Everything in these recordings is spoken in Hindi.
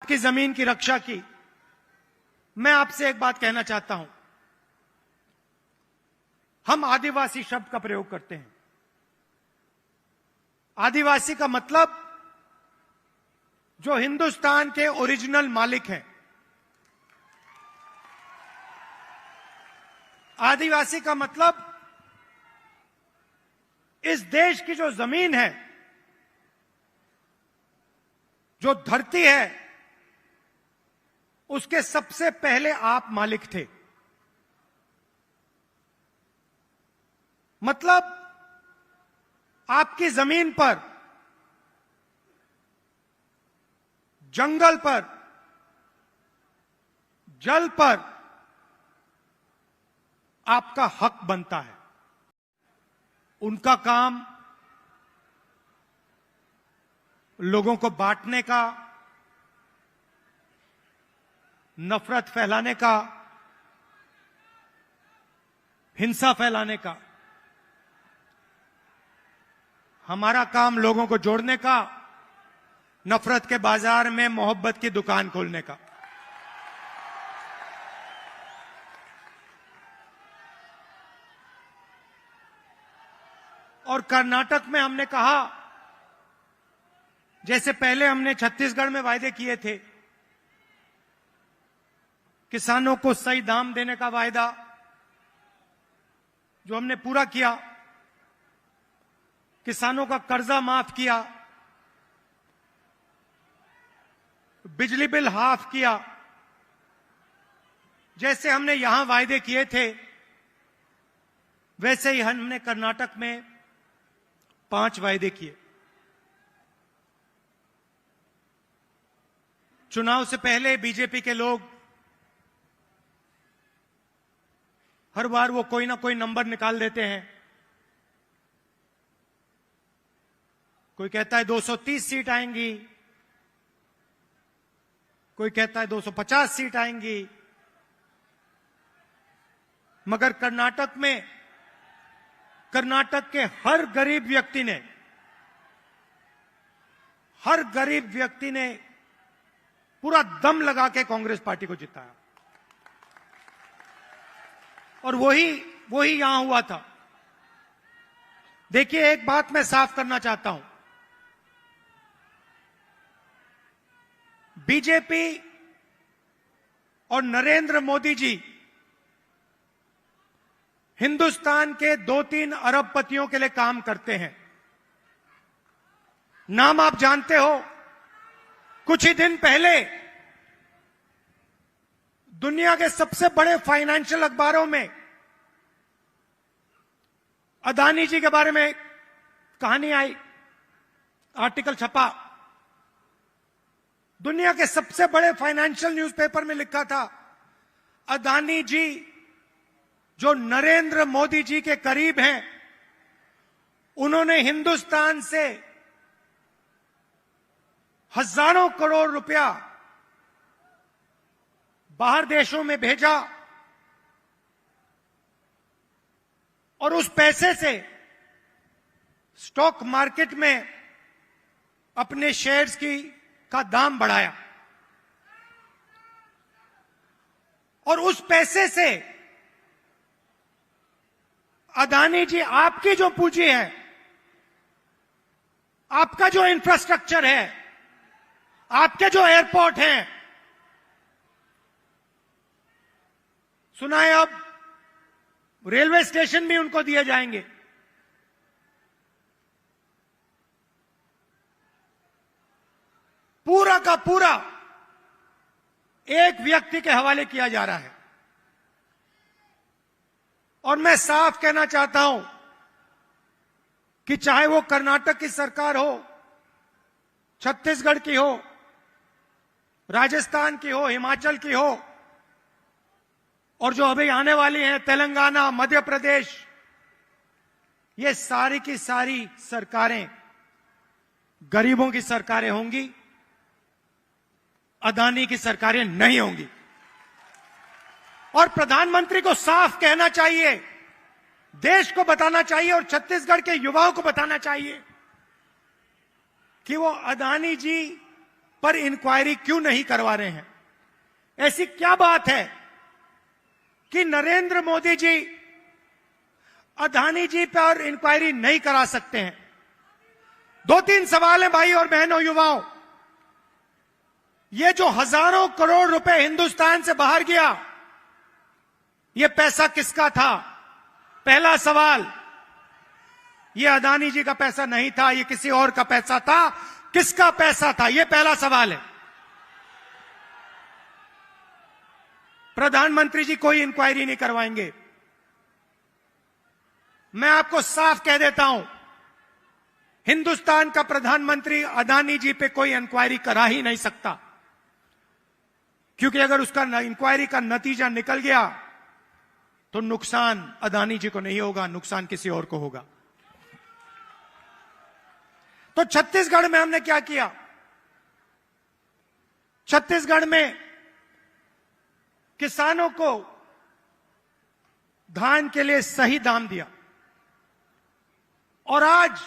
आपकी जमीन की रक्षा की। मैं आपसे एक बात कहना चाहता हूं। हम आदिवासी शब्द का प्रयोग करते हैं। आदिवासी का मतलब जो हिंदुस्तान के ओरिजिनल मालिक हैं। आदिवासी का मतलब इस देश की जो जमीन है, जो धरती है, उसके सबसे पहले आप मालिक थे। मतलब आपकी जमीन पर, जंगल पर, जल पर आपका हक बनता है। उनका काम लोगों को बांटने का, नफरत फैलाने का, हिंसा फैलाने का। हमारा काम लोगों को जोड़ने का, नफरत के बाजार में मोहब्बत की दुकान खोलने का। और कर्नाटक में हमने कहा, जैसे पहले हमने छत्तीसगढ़ में वायदे किए थे, किसानों को सही दाम देने का वायदा जो हमने पूरा किया, किसानों का कर्जा माफ किया, बिजली बिल हाफ किया, जैसे हमने यहां वायदे किए थे, वैसे ही हमने कर्नाटक में 5 वायदे किए। चुनाव से पहले बीजेपी के लोग हर बार वो कोई ना कोई नंबर निकाल देते हैं। कोई कहता है 230 सीट आएंगी, कोई कहता है 250 सीट आएंगी। मगर कर्नाटक में, कर्नाटक के हर गरीब व्यक्ति ने पूरा दम लगा के कांग्रेस पार्टी को जिताया। और वही यहां हुआ था। देखिए, एक बात मैं साफ करना चाहता हूं। बीजेपी और नरेंद्र मोदी जी हिंदुस्तान के 2-3 अरबपतियों के लिए काम करते हैं। नाम आप जानते हो। कुछ ही दिन पहले दुनिया के सबसे बड़े फाइनेंशियल अखबारों में अदानी जी के बारे में कहानी आई, आर्टिकल छपा। दुनिया के सबसे बड़े फाइनेंशियल न्यूज़पेपर में लिखा था, अदानी जी जो नरेंद्र मोदी जी के करीब हैं, उन्होंने हिंदुस्तान से हजारों करोड़ रुपया बाहर देशों में भेजा और उस पैसे से स्टॉक मार्केट में अपने शेयर्स का दाम बढ़ाया। और उस पैसे से अदानी जी, आपकी जो पूंजी है, आपका जो इंफ्रास्ट्रक्चर है, आपके जो एयरपोर्ट हैं, सुना है अब रेलवे स्टेशन भी उनको दिए जाएंगे। पूरा का पूरा एक व्यक्ति के हवाले किया जा रहा है। और मैं साफ कहना चाहता हूं कि चाहे वो कर्नाटक की सरकार हो, छत्तीसगढ़ की हो, राजस्थान की हो, हिमाचल की हो, और जो अभी आने वाली हैं तेलंगाना, मध्य प्रदेश, ये सारी की सारी सरकारें गरीबों की सरकारें होंगी, अदानी की सरकारें नहीं होंगी। और प्रधानमंत्री को साफ कहना चाहिए, देश को बताना चाहिए और छत्तीसगढ़ के युवाओं को बताना चाहिए कि वो अदानी जी पर इंक्वायरी क्यों नहीं करवा रहे हैं? ऐसी क्या बात है कि नरेंद्र मोदी जी अदानी जी पर इंक्वायरी नहीं करा सकते हैं? 2-3 सवाल हैं भाई और बहनों, युवाओं। ये जो हजारों करोड़ रुपए हिंदुस्तान से बाहर गया, ये पैसा किसका था? पहला सवाल, ये अदानी जी का पैसा नहीं था, ये किसी और का पैसा था। किसका पैसा था? ये पहला सवाल है। प्रधानमंत्री जी कोई इंक्वायरी नहीं करवाएंगे। मैं आपको साफ कह देता हूं, हिंदुस्तान का प्रधानमंत्री अदानी जी पे कोई इंक्वायरी करा ही नहीं सकता, क्योंकि अगर उसका इंक्वायरी का नतीजा निकल गया तो नुकसान अदानी जी को नहीं होगा, नुकसान किसी और को होगा। तो छत्तीसगढ़ में हमने क्या किया? छत्तीसगढ़ में किसानों को धान के लिए सही दाम दिया, और आज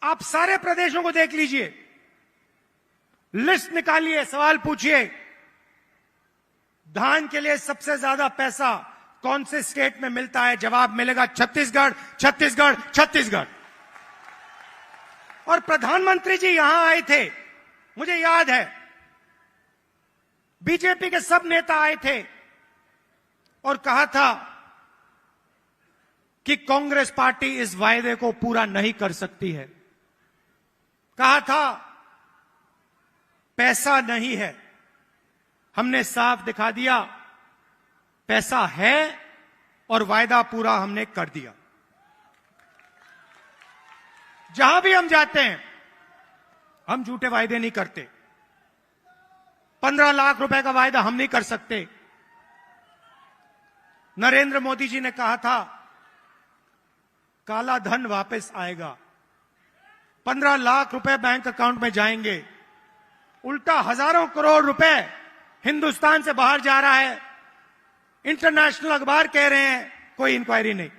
आप सारे प्रदेशों को देख लीजिए, लिस्ट निकालिए, सवाल पूछिए, धान के लिए सबसे ज्यादा पैसा कौन से स्टेट में मिलता है? जवाब मिलेगा छत्तीसगढ़, छत्तीसगढ़, छत्तीसगढ़। और प्रधानमंत्री जी यहां आए थे, मुझे याद है, बीजेपी के सब नेता आए थे और कहा था कि कांग्रेस पार्टी इस वायदे को पूरा नहीं कर सकती है। कहा था पैसा नहीं है। हमने साफ दिखा दिया, पैसा है और वायदा पूरा हमने कर दिया। जहां भी हम जाते हैं, हम झूठे वायदे नहीं करते। 15 लाख रुपए का वायदा हम नहीं कर सकते। नरेंद्र मोदी जी ने कहा था काला धन वापस आएगा, 15 लाख रुपए बैंक अकाउंट में जाएंगे। उल्टा हजारों करोड़ रुपए हिंदुस्तान से बाहर जा रहा है। इंटरनेशनल अखबार कह रहे हैं कोई इंक्वायरी नहीं।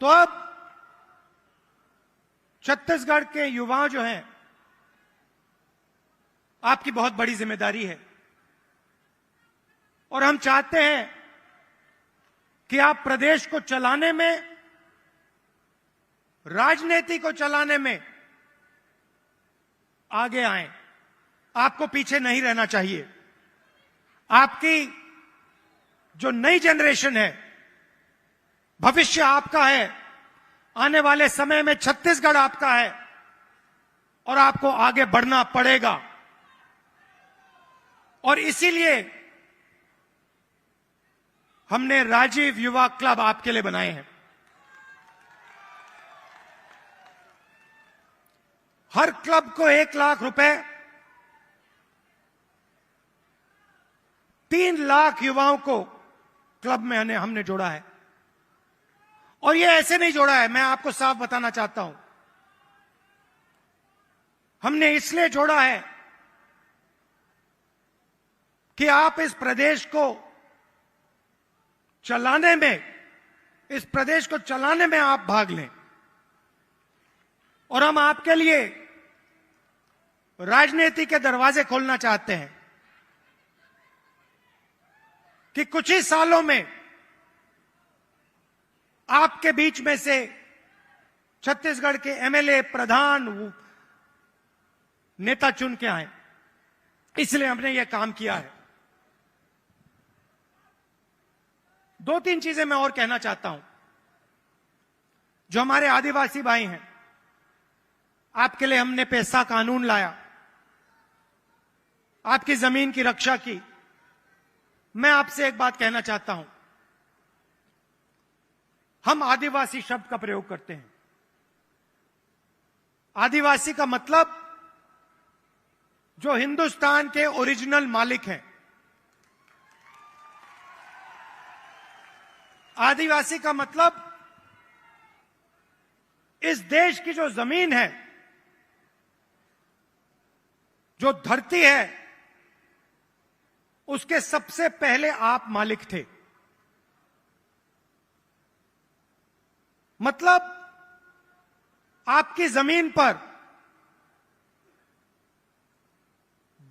तो अब छत्तीसगढ़ के युवा जो हैं, आपकी बहुत बड़ी जिम्मेदारी है, और हम चाहते हैं कि आप प्रदेश को चलाने में, राजनीति को चलाने में आगे आएं। आपको पीछे नहीं रहना चाहिए। आपकी जो नई जनरेशन है, भविष्य आपका है। आने वाले समय में छत्तीसगढ़ आपका है और आपको आगे बढ़ना पड़ेगा। और इसीलिए हमने राजीव युवा क्लब आपके लिए बनाए हैं। हर क्लब को 1 लाख रुपए, 3 लाख युवाओं को क्लब में हमने जोड़ा है। और ये ऐसे नहीं जोड़ा है, मैं आपको साफ बताना चाहता हूं। हमने इसलिए जोड़ा है कि आप इस प्रदेश को चलाने में, आप भाग लें। और हम आपके लिए राजनीति के दरवाजे खोलना चाहते हैं कि कुछ ही सालों में आपके बीच में से छत्तीसगढ़ के एमएलए, प्रधान, नेता चुन के आए। इसलिए हमने यह काम किया है। 2-3 चीजें मैं और कहना चाहता हूं। जो हमारे आदिवासी भाई हैं, आपके लिए हमने पैसा कानून लाया, आपकी जमीन की रक्षा की। मैं आपसे एक बात कहना चाहता हूं, हम आदिवासी शब्द का प्रयोग करते हैं। आदिवासी का मतलब जो हिंदुस्तान के ओरिजिनल मालिक हैं। आदिवासी का मतलब इस देश की जो जमीन है, जो धरती है, उसके सबसे पहले आप मालिक थे। मतलब आपकी जमीन पर,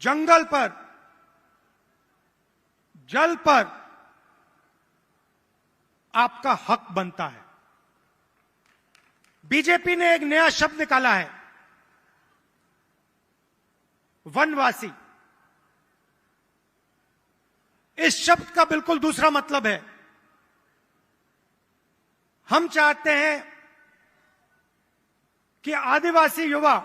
जंगल पर, जल पर आपका हक बनता है। बीजेपी ने एक नया शब्द निकाला है, वनवासी। इस शब्द का बिल्कुल दूसरा मतलब है। हम चाहते हैं कि आदिवासी युवा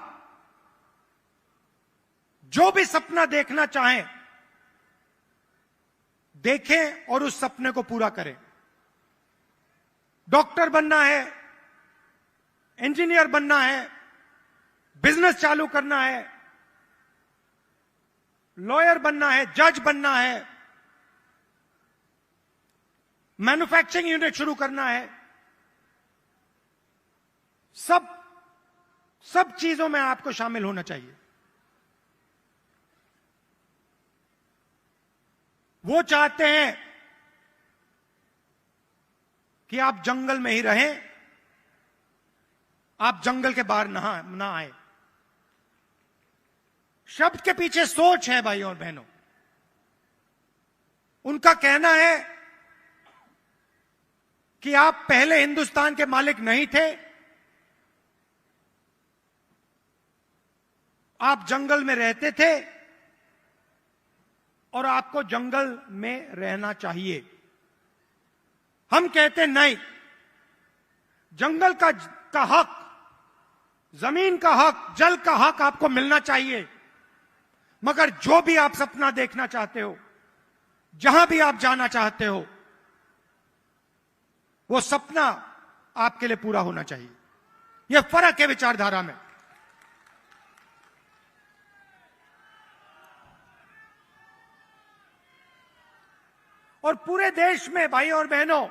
जो भी सपना देखना चाहें, देखें और उस सपने को पूरा करें। डॉक्टर बनना है, इंजीनियर बनना है, बिजनेस चालू करना है, लॉयर बनना है, जज बनना है, मैन्युफैक्चरिंग यूनिट शुरू करना है, सब चीजों में आपको शामिल होना चाहिए। वो चाहते हैं कि आप जंगल में ही रहें, आप जंगल के बाहर ना आए। शब्द के पीछे सोच है भाई और बहनों। उनका कहना है कि आप पहले हिंदुस्तान के मालिक नहीं थे, आप जंगल में रहते थे और आपको जंगल में रहना चाहिए। हम कहते नहीं, जंगल का हक, जमीन का हक, जल का हक आपको मिलना चाहिए, मगर जो भी आप सपना देखना चाहते हो, जहां भी आप जाना चाहते हो, वो सपना आपके लिए पूरा होना चाहिए। यह फर्क है विचारधारा में। और पूरे देश में भाई और बहनों,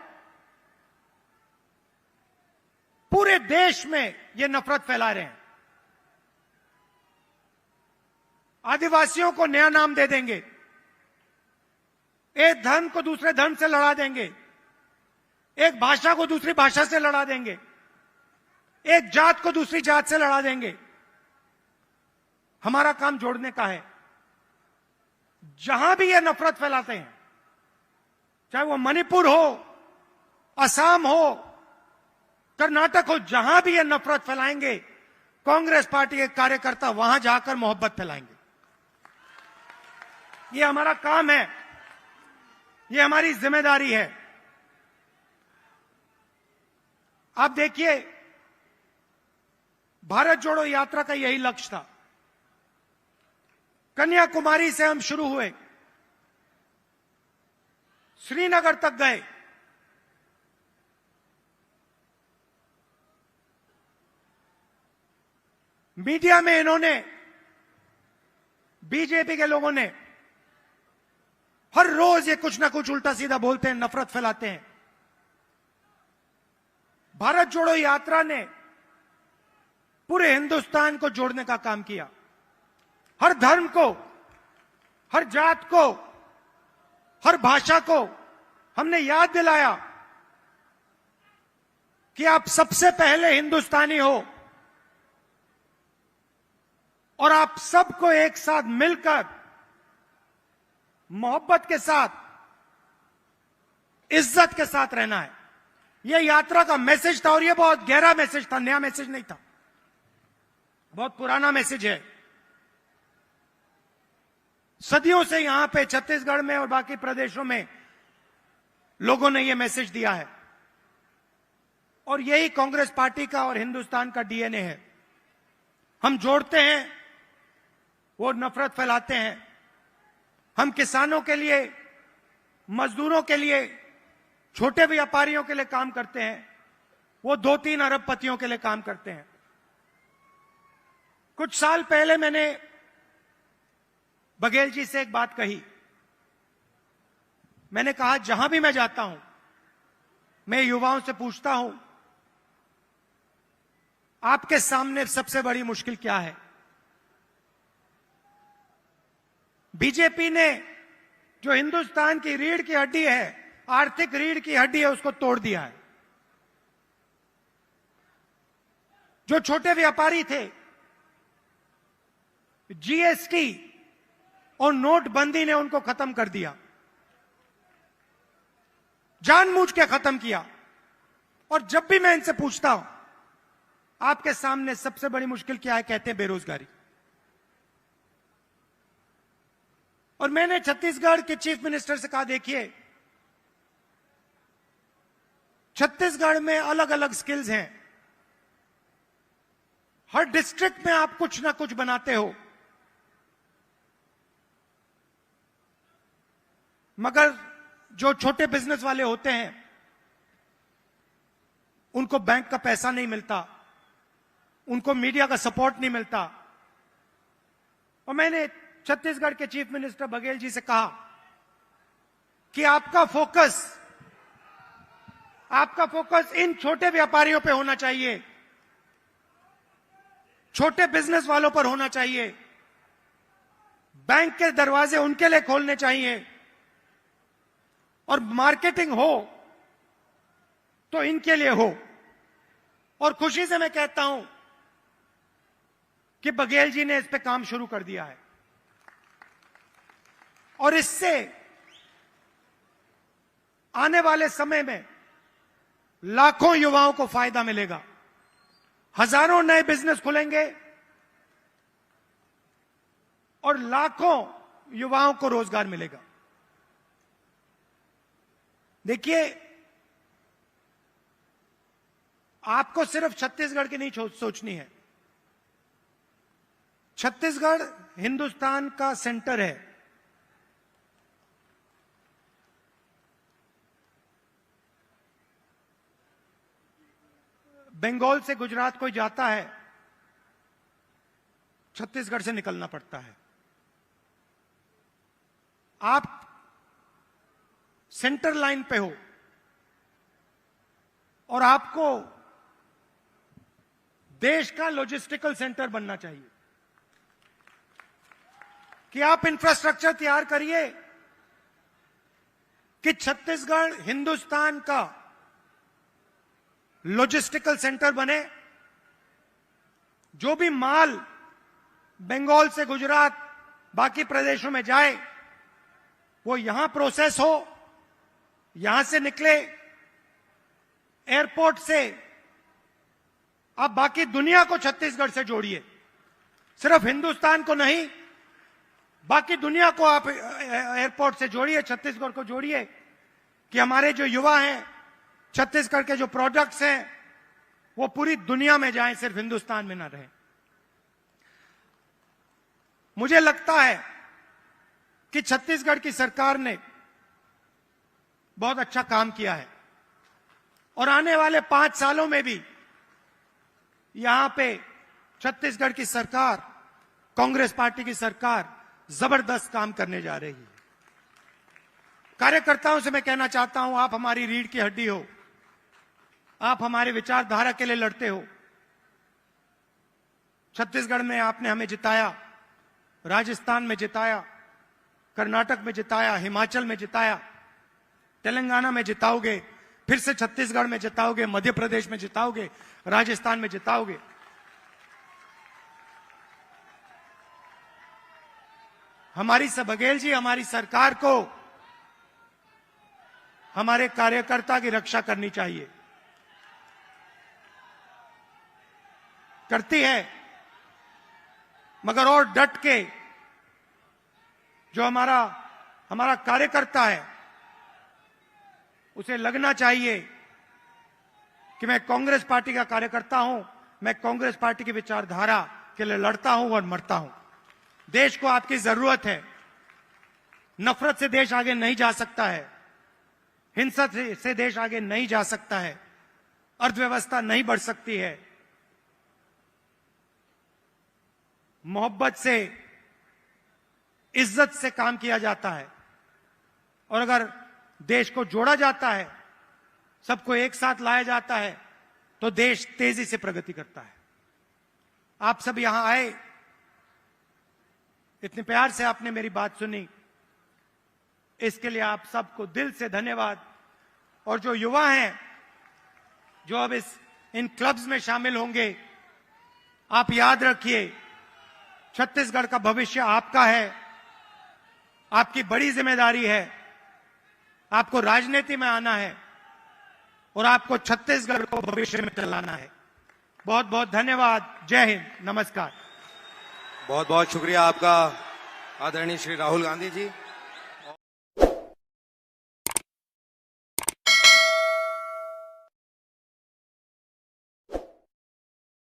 पूरे देश में ये नफरत फैला रहे हैं। आदिवासियों को नया नाम दे देंगे, एक धर्म को दूसरे धर्म से लड़ा देंगे, एक भाषा को दूसरी भाषा से लड़ा देंगे, एक जात को दूसरी जात से लड़ा देंगे। हमारा काम जोड़ने का है। जहां भी ये नफरत फैलाते हैं, चाहे वो मणिपुर हो, असम हो, कर्नाटक हो, जहां भी ये नफरत फैलाएंगे, कांग्रेस पार्टी के कार्यकर्ता वहां जाकर मोहब्बत फैलाएंगे। ये हमारा काम है, ये हमारी जिम्मेदारी है। आप देखिए, भारत जोड़ो यात्रा का यही लक्ष्य था। कन्याकुमारी से हम शुरू हुए, श्रीनगर तक गए, मीडिया में इन्होंने, बीजेपी के लोगों ने हर रोज ये कुछ ना कुछ उल्टा सीधा बोलते हैं, नफरत फैलाते हैं। भारत जोड़ो यात्रा ने पूरे हिंदुस्तान को जोड़ने का काम किया। हर धर्म को, हर जात को, हर भाषा को हमने याद दिलाया कि आप सबसे पहले हिंदुस्तानी हो और आप सबको एक साथ मिलकर मोहब्बत के साथ, इज्जत के साथ रहना है। यह यात्रा का मैसेज था और यह बहुत गहरा मैसेज था, नया मैसेज नहीं था, बहुत पुराना मैसेज है। सदियों से यहां पे छत्तीसगढ़ में और बाकी प्रदेशों में लोगों ने यह मैसेज दिया है और यही कांग्रेस पार्टी का और हिंदुस्तान का डीएनए है। हम जोड़ते हैं, वो नफरत फैलाते हैं। हम किसानों के लिए, मजदूरों के लिए, छोटे व्यापारियों के लिए काम करते हैं, वो 2-3 अरबपतियों के लिए काम करते हैं। कुछ साल पहले मैंने बघेल जी से एक बात कही। मैंने कहा, जहां भी मैं जाता हूं, मैं युवाओं से पूछता हूं, आपके सामने सबसे बड़ी मुश्किल क्या है? बीजेपी ने जो हिंदुस्तान की रीढ़ की हड्डी है, आर्थिक रीढ़ की हड्डी है, उसको तोड़ दिया है। जो छोटे व्यापारी थे, जीएसटी और नोटबंदी ने उनको खत्म कर दिया, जानबूझ के खत्म किया। और जब भी मैं इनसे पूछता हूं आपके सामने सबसे बड़ी मुश्किल क्या है, कहते हैं बेरोजगारी। और मैंने छत्तीसगढ़ के चीफ मिनिस्टर से कहा, देखिए छत्तीसगढ़ में अलग अलग स्किल्स हैं, हर डिस्ट्रिक्ट में आप कुछ ना कुछ बनाते हो, मगर जो छोटे बिजनेस वाले होते हैं उनको बैंक का पैसा नहीं मिलता, उनको मीडिया का सपोर्ट नहीं मिलता। और मैंने छत्तीसगढ़ के चीफ मिनिस्टर बघेल जी से कहा कि आपका फोकस इन छोटे व्यापारियों पे होना चाहिए, छोटे बिजनेस वालों पर होना चाहिए, बैंक के दरवाजे उनके लिए खोलने चाहिए, और मार्केटिंग हो तो इनके लिए हो। और खुशी से मैं कहता हूं कि बघेल जी ने इस पे काम शुरू कर दिया है, और इससे आने वाले समय में लाखों युवाओं को फायदा मिलेगा, हजारों नए बिजनेस खुलेंगे और लाखों युवाओं को रोजगार मिलेगा। देखिए, आपको सिर्फ छत्तीसगढ़ की नहीं सोचनी है। छत्तीसगढ़ हिंदुस्तान का सेंटर है। बंगाल से गुजरात कोई जाता है, छत्तीसगढ़ से निकलना पड़ता है। आप सेंटर लाइन पे हो और आपको देश का लॉजिस्टिकल सेंटर बनना चाहिए कि आप इंफ्रास्ट्रक्चर तैयार करिए कि छत्तीसगढ़ हिंदुस्तान का लॉजिस्टिकल सेंटर बने। जो भी माल बंगाल से गुजरात बाकी प्रदेशों में जाए वो यहां प्रोसेस हो, यहां से निकले, एयरपोर्ट से आप बाकी दुनिया को छत्तीसगढ़ से जोड़िए, सिर्फ हिंदुस्तान को नहीं, बाकी दुनिया को आप एयरपोर्ट से जोड़िए, छत्तीसगढ़ को जोड़िए कि हमारे जो युवा हैं, छत्तीसगढ़ के जो प्रोडक्ट्स हैं वो पूरी दुनिया में जाएं, सिर्फ हिंदुस्तान में ना रहें। मुझे लगता है कि छत्तीसगढ़ की सरकार ने बहुत अच्छा काम किया है और आने वाले 5 सालों में भी यहां पे छत्तीसगढ़ की सरकार, कांग्रेस पार्टी की सरकार जबरदस्त काम करने जा रही है। कार्यकर्ताओं से मैं कहना चाहता हूं, आप हमारी रीढ़ की हड्डी हो, आप हमारे विचारधारा के लिए लड़ते हो। छत्तीसगढ़ में आपने हमें जिताया, राजस्थान में जिताया, कर्नाटक में जिताया, हिमाचल में जिताया, तेलंगाना में जिताओगे, फिर से छत्तीसगढ़ में जिताओगे, मध्य प्रदेश में जिताओगे, राजस्थान में जिताओगे। हमारी बघेल जी, हमारी सरकार को हमारे कार्यकर्ता की रक्षा करनी चाहिए, करती है, मगर और डट के जो हमारा कार्यकर्ता है उसे लगना चाहिए कि मैं कांग्रेस पार्टी का कार्यकर्ता हूं, मैं कांग्रेस पार्टी की विचारधारा के लिए लड़ता हूं और मरता हूं। देश को आपकी जरूरत है, नफरत से देश आगे नहीं जा सकता है, हिंसा से देश आगे नहीं जा सकता है, अर्थव्यवस्था नहीं बढ़ सकती है। मोहब्बत से, इज्जत से काम किया जाता है, और अगर देश को जोड़ा जाता है, सबको एक साथ लाया जाता है, तो देश तेजी से प्रगति करता है। आप सब यहां आए, इतने प्यार से आपने मेरी बात सुनी, इसके लिए आप सबको दिल से धन्यवाद। और जो युवा हैं, जो अब इन क्लब्स में शामिल होंगे, आप याद रखिए, छत्तीसगढ़ का भविष्य आपका है, आपकी बड़ी जिम्मेदारी है। आपको राजनीति में आना है और आपको छत्तीसगढ़ को भविष्य में चलाना है। बहुत बहुत धन्यवाद। जय हिंद, नमस्कार। बहुत बहुत शुक्रिया आपका आदरणीय श्री राहुल गांधी जी।